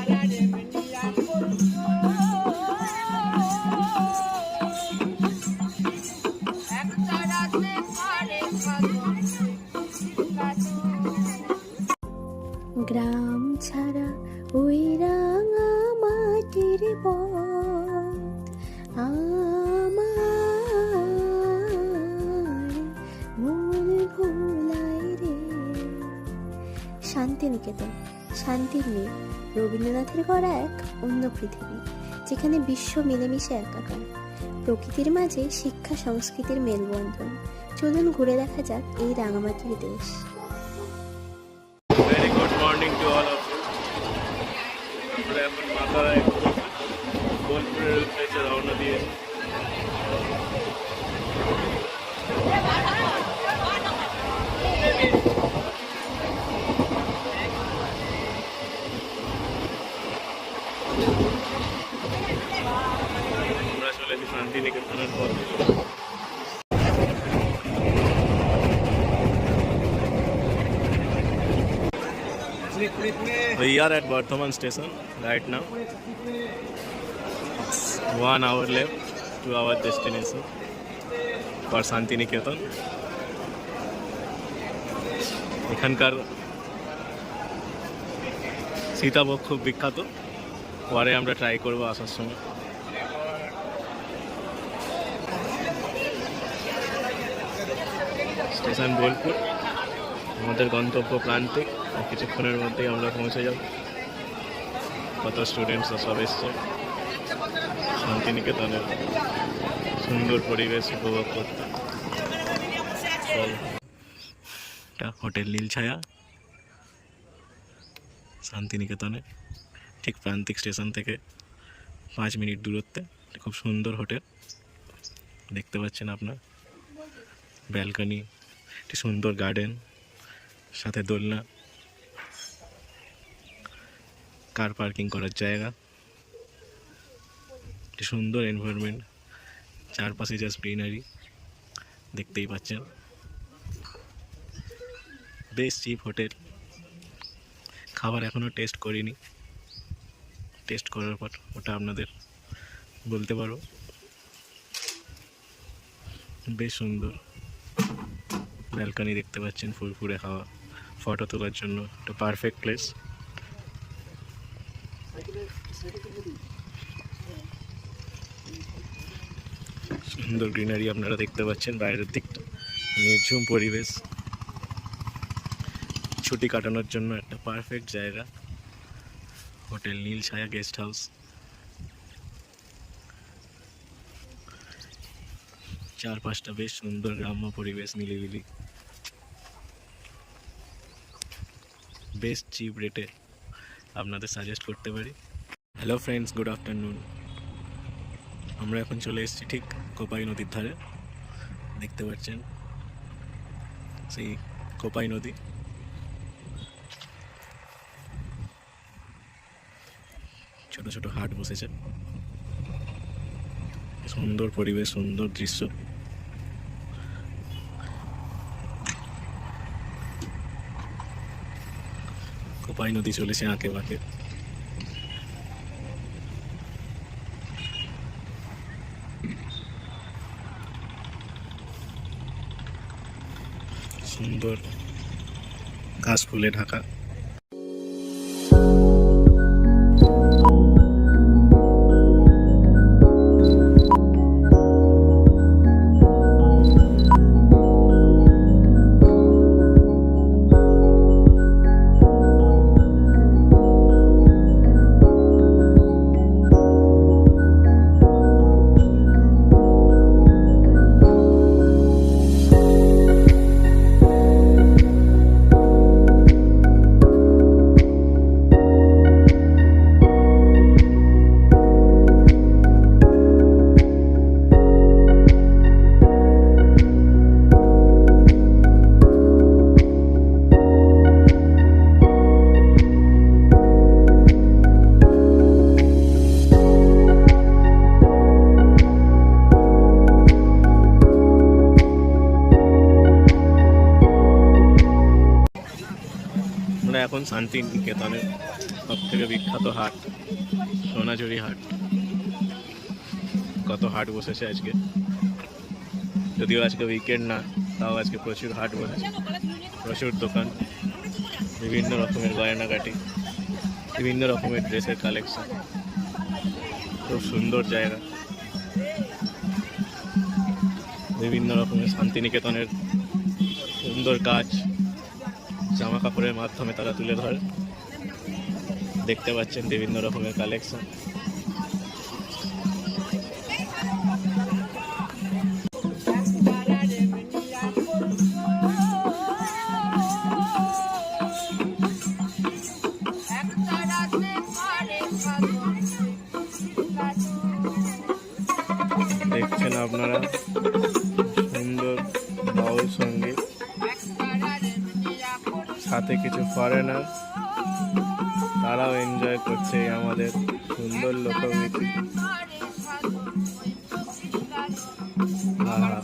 গ্রাম ছাড়া ওই রাঙা মাটির পথ আমার মন ভোলাই রে। শান্তিনিকেতন, শান্তির মেয়ে, রবীন্দ্রনাথের গড়া এক অন্য পৃথিবী, যেখানে বিশ্ব মিলেমিশে একাকার। প্রকৃতির মাঝে শিক্ষা সংস্কৃতির মেলবন্ধন। চলুন ঘুরে দেখা যাক এই রাঙামাটির দেশ। Very good morning to all of you. আমরা এখন মাথায় বোলপুরের উদ্দেশ্যে রওনা দিয়েছি। আমরা চলেছি শান্তিনিকেতনের পথে। We are at Bardhaman station right now. It's 1 hour left to our destination for Shantiniketan. এখানকার সীতাভোগ খুব বিখ্যাত, পরে আমরা ট্রাই করবো আসার সময়। স্টেশন বোলপুর, আমাদের গন্তব্য প্রান্তিক। কিছুক্ষণের মধ্যেই আমরা পৌঁছে যাব। কত স্টুডেন্টসরা সব এসছে শান্তিনিকেতনের সুন্দর পরিবেশ উপভোগ করতে। এটা হোটেল নীলছায়া শান্তিনিকেতনে, ঠিক প্রান্তিক স্টেশন থেকে 5 মিনিট দূরত্বে। খুব সুন্দর হোটেল, দেখতে পাচ্ছেন আপনার। ব্যালকনি, একটি সুন্দর গার্ডেন, সাথে দোলনা, কার পার্কিং করার জায়গা, একটি সুন্দর এনভায়রনমেন্ট, চারপাশে জাস্ট গ্রিনারি দেখতেই পাচ্ছেন। বেশ চিপ হোটেল। খাবার এখনও টেস্ট করিনি, টেস্ট করার পর ওটা আপনাদের বলতে পারো। বেশ সুন্দর ব্যালকনি দেখতে পাচ্ছেন, ফুরফুরে হাওয়া, ফটো তোলার জন্য একটা পারফেক্ট প্লেস। সুন্দর গ্রিনারি আপনারা দেখতে পাচ্ছেন বাইরের দিকটা, নির্ঝুম পরিবেশ, ছুটি কাটানোর জন্য একটা পারফেক্ট জায়গা। Hotel Nilchhaya guest house. চারপাশটা বেশ সুন্দর গ্রাম্য পরিবেশ, নিলিবিলি, বেস্ট চিপ রেটে আপনাদের সাজেস্ট করতে পারি। Hello friends, good afternoon. আমরা এখন চলে এসেছি ঠিক কোপাই নদীর ধারে। দেখতে পাচ্ছেন সেই কোপাই নদী। ছোট ছোট হাট বসেছে, সুন্দর পরিবেশ, সুন্দর দৃশ্য। কোপাই নদী চলেছে আঁকে বাঁকে। সুন্দর ঘাস ফুলে ঢাকা। এখন শান্তিনিকেতনের সব থেকে বিখ্যাত হাট, সোনাঝুরি হাট। কত হাট বসেছে আজকে, যদিও আজকে উইকেন্ড না, তাও আজকে প্রচুর হাট বসেছে, প্রচুর দোকান, বিভিন্ন রকমের গয়নাগাটি, বিভিন্ন রকমের ড্রেসের কালেকশন। খুব সুন্দর জায়গা। বিভিন্ন রকমের শান্তিনিকেতনের সুন্দর কাজ জামা কাপড়ের মাধ্যমে তারা তুলে ধরে। দেখতে পাচ্ছেন বিভিন্ন রকমের কালেকশন। দেখছেন আপনারা সুন্দর বাউল সঙ্গীত, সাথে কিছু ফরেনার, তারাও এনজয় করছে আমাদের সুন্দর লোকগীতি। আহা,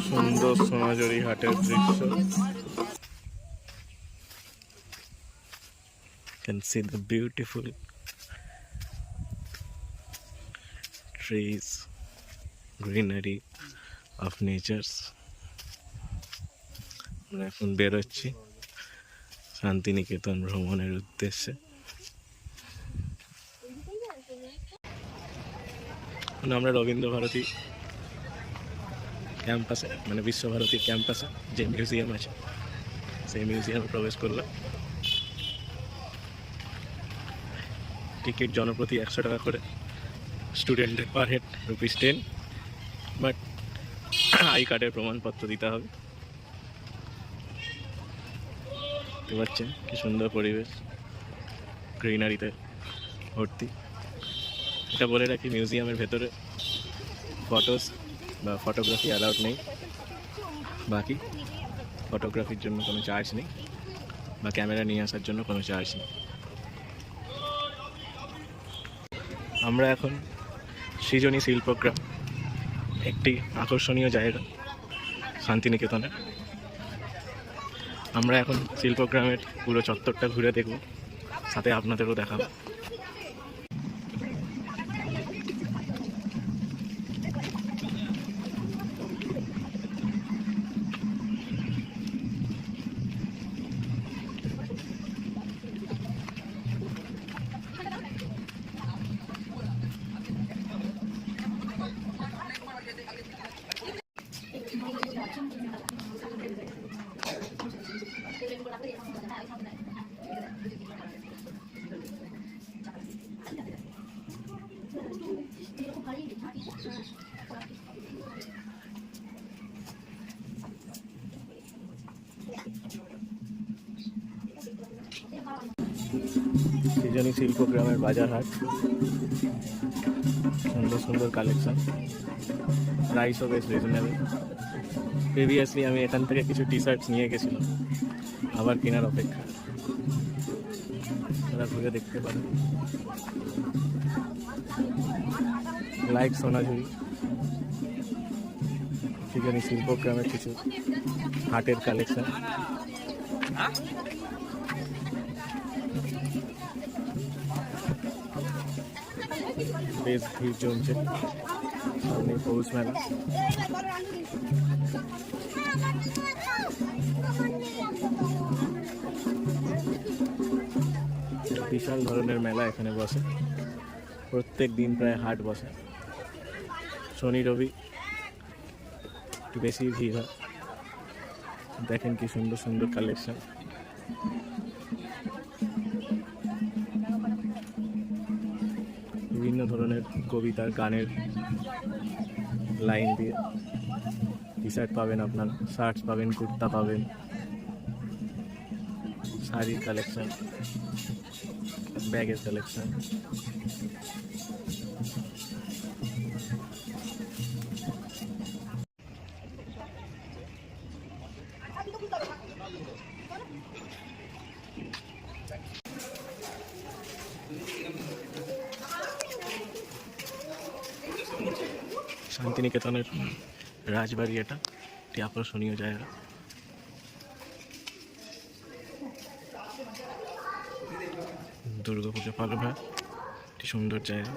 সুন্দর সোনাঝুরি হাটের দৃশ্য। Can see the beautiful trees, greenery of natures. আমরা এখন বেরোচ্ছি শান্তিনিকেতন ভ্রমণের উদ্দেশ্যে। আমরা রবীন্দ্রভারতী ক্যাম্পাসে, মানে বিশ্বভারতীর ক্যাম্পাসে যে মিউজিয়াম আছে, সেই মিউজিয়ামে প্রবেশ করলাম। টিকিট জনপ্রতি 100 টাকা করে, স্টুডেন্টের পার হেড ₹10, বাট আই কার্ডের প্রমাণপত্র দিতে হবে। দেখতে পাচ্ছেন কি সুন্দর পরিবেশ, গ্রিনারিতে ভর্তি। এটা বলে রাখি, মিউজিয়ামের ভেতরে ফটোস বা ফটোগ্রাফি অ্যালাউড নেই। বাকি ফটোগ্রাফির জন্য কোনো চার্জ নেই, বা ক্যামেরা নিয়ে আসার জন্য কোনো চার্জ নেই। আমরা এখন সৃজনী শিল্পগ্রাম, একটি আকর্ষণীয় জায়গা শান্তিনিকেতনে। আমরা এখন শিল্পগ্রামের পুরো চত্বরটা ঘুরে দেখব, সাথে আপনাদেরও দেখাবো। সৃজনী শিল্পগ্রামের বাজার হাট, সুন্দর সুন্দর কালেকশন, প্রাইসও বেশ রিজনেবল। প্রিভিয়াসলি আমি এখান থেকে কিছু টি শার্টস নিয়ে গেছিলাম, আবার কেনার অপেক্ষা। তারা ঘুরে দেখতে পারেন। লাইক সোনাঝুরি, সৃজনী শিল্পগ্রামের কিছু হাটের কালেকশন। বেশ ভিড় জমছে, সামনে পৌষ মেলা। বিশাল ধরনের মেলা এখানে বসে, প্রত্যেক দিন প্রায় হাট বসে। শনি রবি একটু বেশি ভিড় হয়। দেখেন কি সুন্দর সুন্দর কালেকশন। বিভিন্ন ধরনের কবিতার, গানের লাইন দিয়ে টি শার্ট পাবেন, আপনার শার্টস পাবেন, কুর্তা পাবেন, শাড়ির কালেকশন, ব্যাগের কালেকশন। শান্তিনিকেতনের রাজবাড়ি, এটা একটি আকর্ষণীয় জায়গা। দুর্গাপুজো পালন হয়, একটি সুন্দর জায়গা।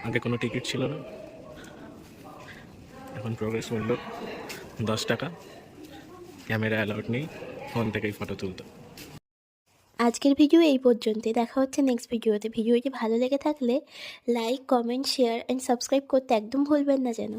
আগে কোনো টিকিট ছিল না, এখন প্রবেশ মূল্য 10 টাকা। ক্যামেরা অ্যালাউড নেই, ফোন থেকেই ফটো তুলতে। আজকের ভিডিও এই পর্যন্তই। দেখা হচ্ছে নেক্সট ভিডিওতে। ভিডিওটি ভালো লেগে থাকলে like, comment, share and subscribe করতে একদম ভুলবেন না যেন।